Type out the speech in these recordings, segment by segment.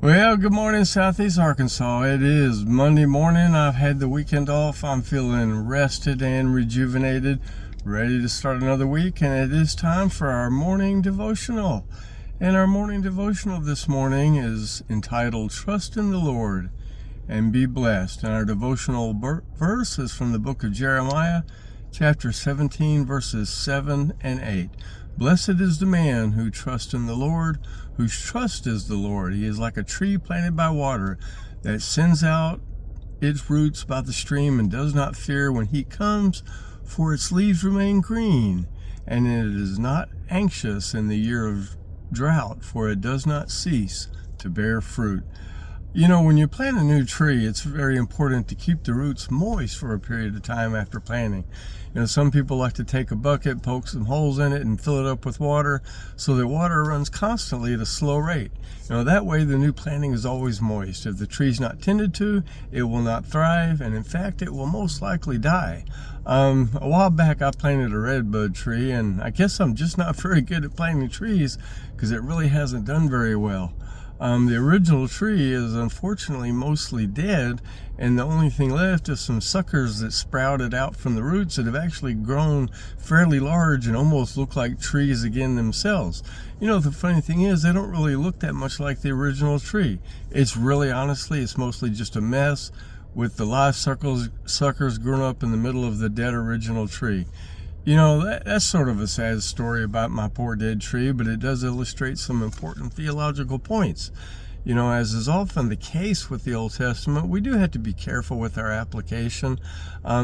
Well, good morning, Southeast Arkansas. It is Monday morning. I've had the weekend off. I'm feeling rested and rejuvenated, ready to start another week, and it is time for our morning devotional. And our morning devotional this morning is entitled, Trust in the Lord and Be Blessed. And our devotional verse is from the book of Jeremiah, chapter 17, verses 7 and 8. Blessed is the man who trusts in the Lord, whose trust is the Lord. He is like a tree planted by water that sends out its roots by the stream and does not fear when heat comes, for its leaves remain green, and it is not anxious in the year of drought, for it does not cease to bear fruit. You know, when you plant a new tree, it's very important to keep the roots moist for a period of time after planting. You know, some people like to take a bucket, poke some holes in it, and fill it up with water so that water runs constantly at a slow rate. You know, that way the new planting is always moist. If the tree's not tended to, it will not thrive, and in fact, it will most likely die. A while back, I planted a redbud tree, and I guess I'm just not very good at planting trees because it really hasn't done very well. The original tree is unfortunately mostly dead, and the only thing left is some suckers that sprouted out from the roots that have actually grown fairly large and almost look like trees again themselves. You know, the funny thing is they don't really look that much like the original tree. It's really, honestly, it's mostly just a mess with the live suckers grown up in the middle of the dead original tree. You know, that's sort of a sad story about my poor dead tree, but it does illustrate some important theological points. You know, as is often the case with the Old Testament, we do have to be careful with our application.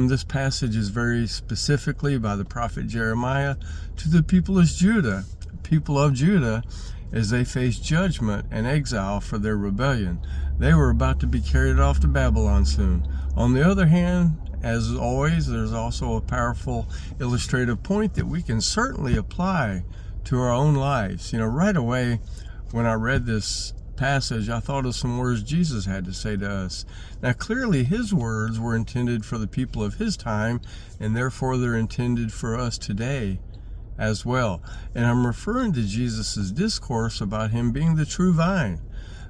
This passage is very specifically by the prophet Jeremiah to the people of Judah, as they face judgment and exile for their rebellion. They were about to be carried off to Babylon soon. On the other hand, as always, there's also a powerful illustrative point that we can certainly apply to our own lives. You know, right away when I read this passage, I thought of some words Jesus had to say to us. Now, clearly his words were intended for the people of his time, and therefore they're intended for us today as well. And I'm referring to Jesus' discourse about him being the true vine.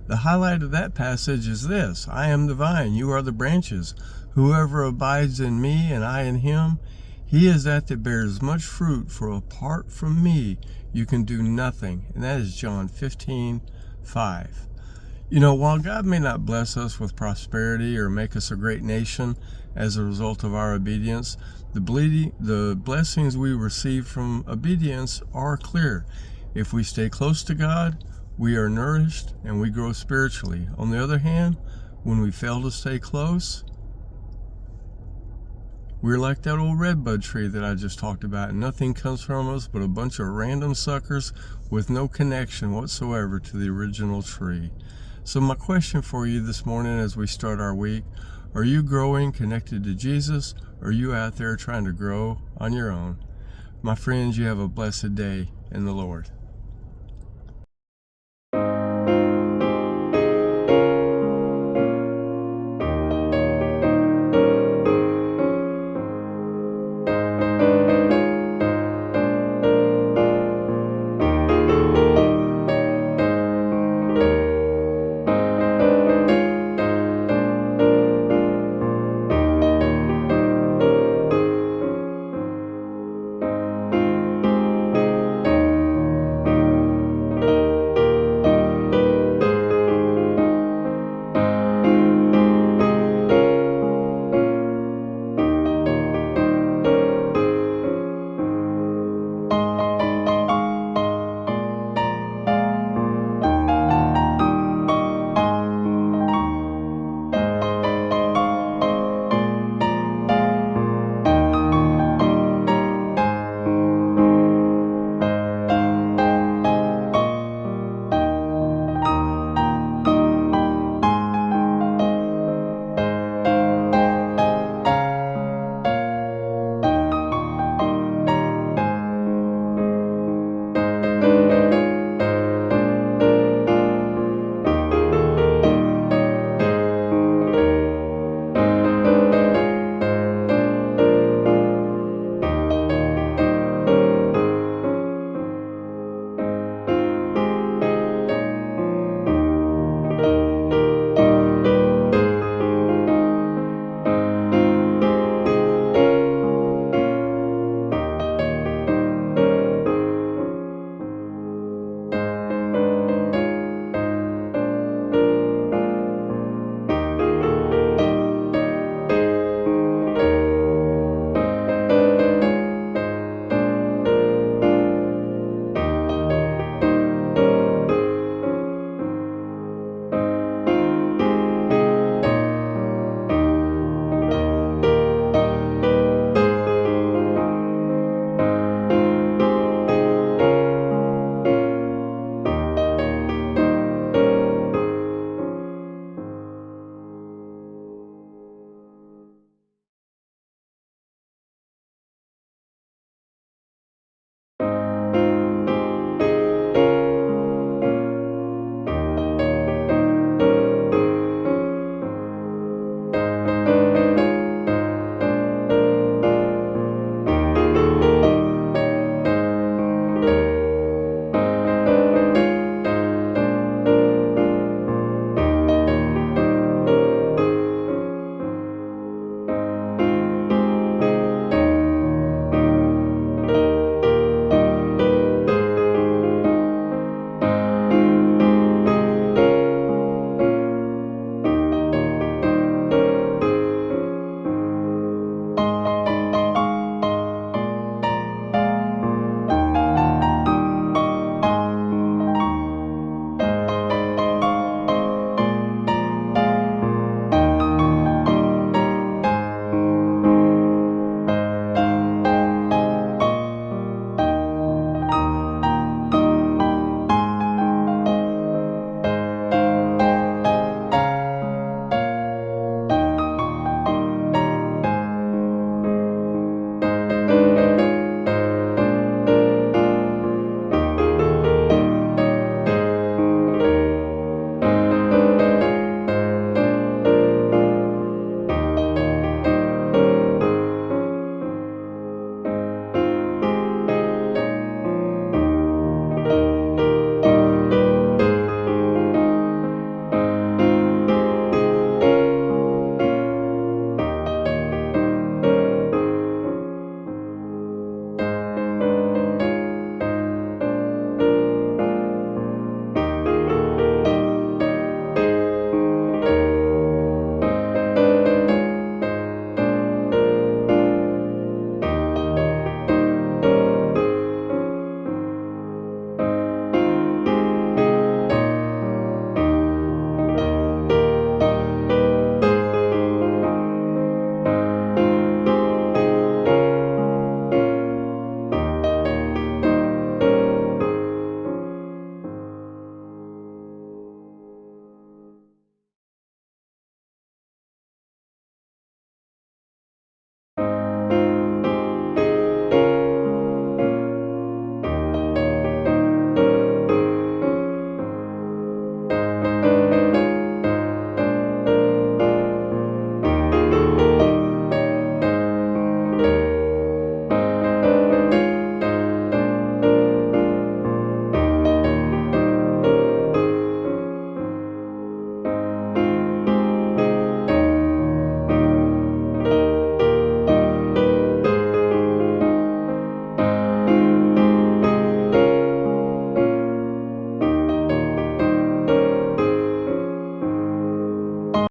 The highlight of that passage is this: I am the vine, you are the branches. Whoever abides in me and I in him, he is that bears much fruit, for apart from me you can do nothing. And that is John 15:5. You know, while God may not bless us with prosperity or make us a great nation as a result of our obedience, the blessings we receive from obedience are clear. If we stay close to God, we are nourished and we grow spiritually. On the other hand, when we fail to stay close, we're like that old redbud tree that I just talked about. Nothing comes from us but a bunch of random suckers with no connection whatsoever to the original tree. So my question for you this morning as we start our week: are you growing connected to Jesus, or are you out there trying to grow on your own? My friends, you have a blessed day in the Lord.